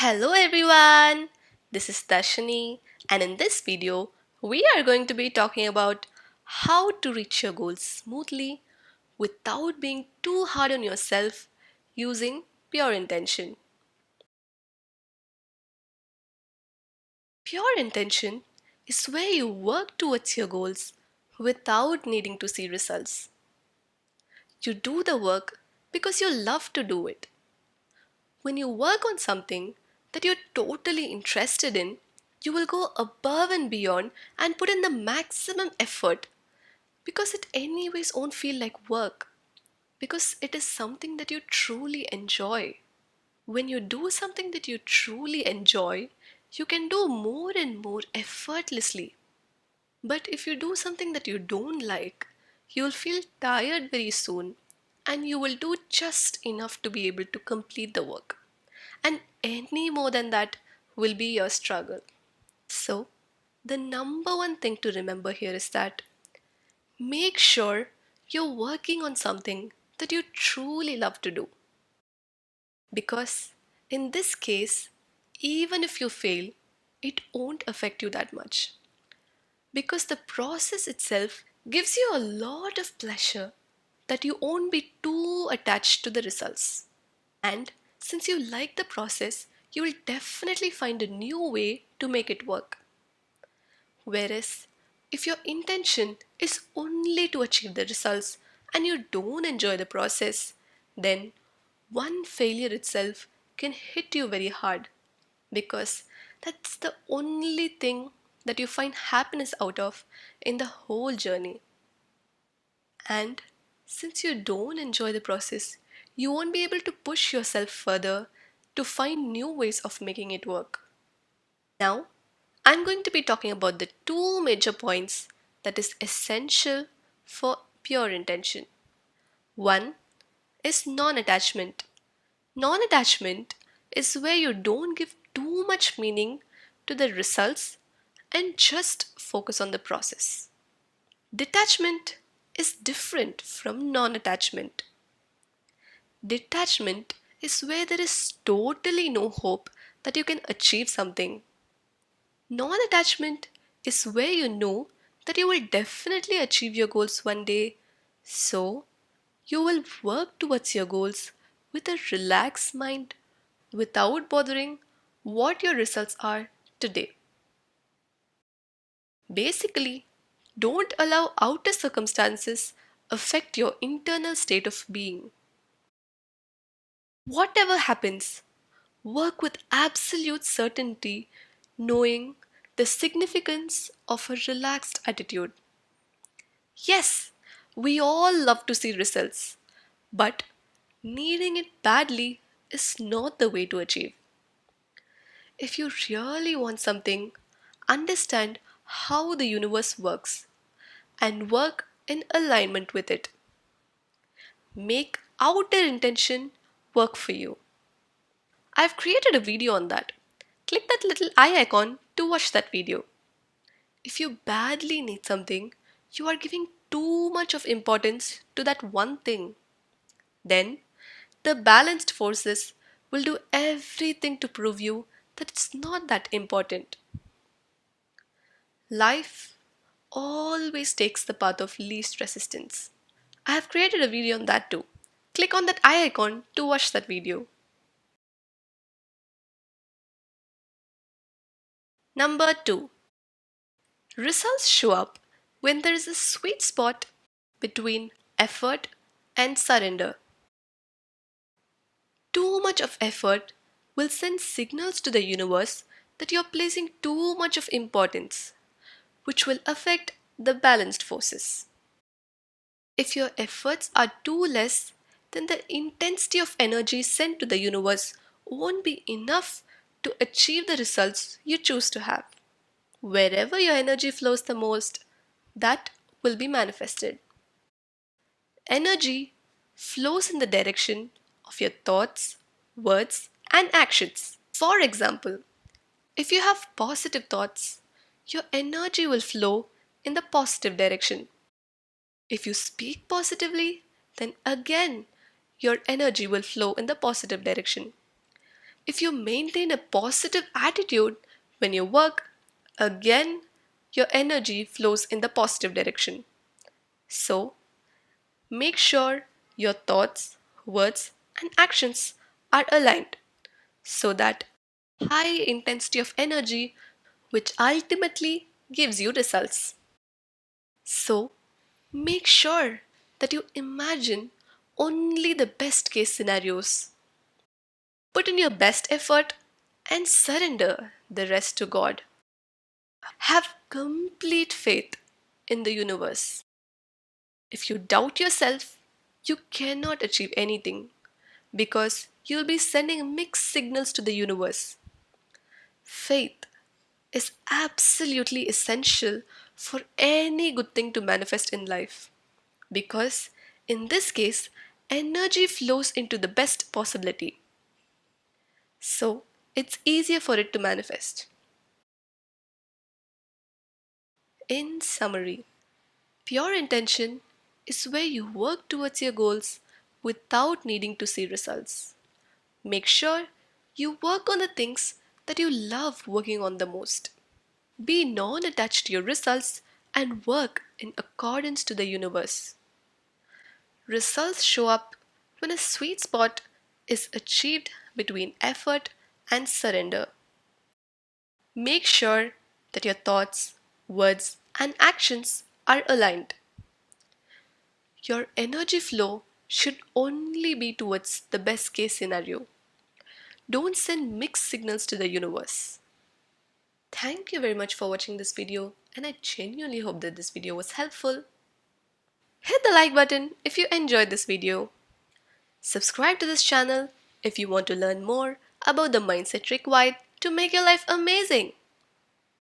Hello everyone, this is Darshini, and in this video, we are going to be talking about how to reach your goals smoothly without being too hard on yourself using pure intention. Pure intention is where you work towards your goals without needing to see results. You do the work because you love to do it. When you work on something that you're totally interested in, you will go above and beyond and put in the maximum effort because it anyways won't feel like work because it is something that you truly enjoy. When you do something that you truly enjoy, you can do more and more effortlessly. But if you do something that you don't like, you'll feel tired very soon and you will do just enough to be able to complete the work. And any more than that will be your struggle. So, the number one thing to remember here is that make sure you're working on something that you truly love to do. Because in this case, even if you fail, it won't affect you that much. Because the process itself gives you a lot of pleasure that you won't be too attached to the results. And since you like the process, you will definitely find a new way to make it work. Whereas, if your intention is only to achieve the results and you don't enjoy the process, then one failure itself can hit you very hard because that's the only thing that you find happiness out of in the whole journey. And since you don't enjoy the process, you won't be able to push yourself further to find new ways of making it work. Now, I'm going to be talking about the two major points that is essential for pure intention. One is non attachment. Non attachment is where you don't give too much meaning to the results and just focus on the process. Detachment is different from non attachment. Detachment is where there is totally no hope that you can achieve something. Non attachment is where you know that you will definitely achieve your goals one day, so you will work towards your goals with a relaxed mind without bothering what your results are today. Basically, don't allow outer circumstances affect your internal state of being. Whatever happens, work with absolute certainty, knowing the significance of a relaxed attitude. Yes, we all love to see results, but needing it badly is not the way to achieve. If you really want something, understand how the universe works and work in alignment with it. Make outer intention work for you. I've created a video on that. Click that little eye icon to watch that video. If you badly need something, you are giving too much of importance to that one thing. Then, the balanced forces will do everything to prove you that it's not that important. Life always takes the path of least resistance. I have created a video on that too. Click on that eye icon to watch that video. Number 2. Results show up when there is a sweet spot between effort and surrender. Too much of effort will send signals to the universe that you are placing too much of importance, which will affect the balanced forces. If your efforts are too less, then the intensity of energy sent to the universe won't be enough to achieve the results you choose to have. Wherever your energy flows the most, that will be manifested. Energy flows in the direction of your thoughts, words, and actions. For example, if you have positive thoughts, your energy will flow in the positive direction. If you speak positively, then again your energy will flow in the positive direction. If you maintain a positive attitude when you work, again, your energy flows in the positive direction. So, make sure your thoughts, words, and actions are aligned so that high intensity of energy which ultimately gives you results. So, make sure that you imagine only the best case scenarios. Put in your best effort and surrender the rest to God. Have complete faith in the universe. If you doubt yourself, you cannot achieve anything because you'll be sending mixed signals to the universe. Faith is absolutely essential for any good thing to manifest in life because, in this case, energy flows into the best possibility. So, it's easier for it to manifest. In summary, pure intention is where you work towards your goals without needing to see results. Make sure you work on the things that you love working on the most. Be non attached to your results and work in accordance to the universe. Results show up when a sweet spot is achieved between effort and surrender. Make sure that your thoughts, words, and actions are aligned. Your energy flow should only be towards the best case scenario. Don't send mixed signals to the universe. Thank you very much for watching this video, and I genuinely hope that this video was helpful. Hit the like button if you enjoyed this video. Subscribe to this channel if you want to learn more about the mindset required to make your life amazing.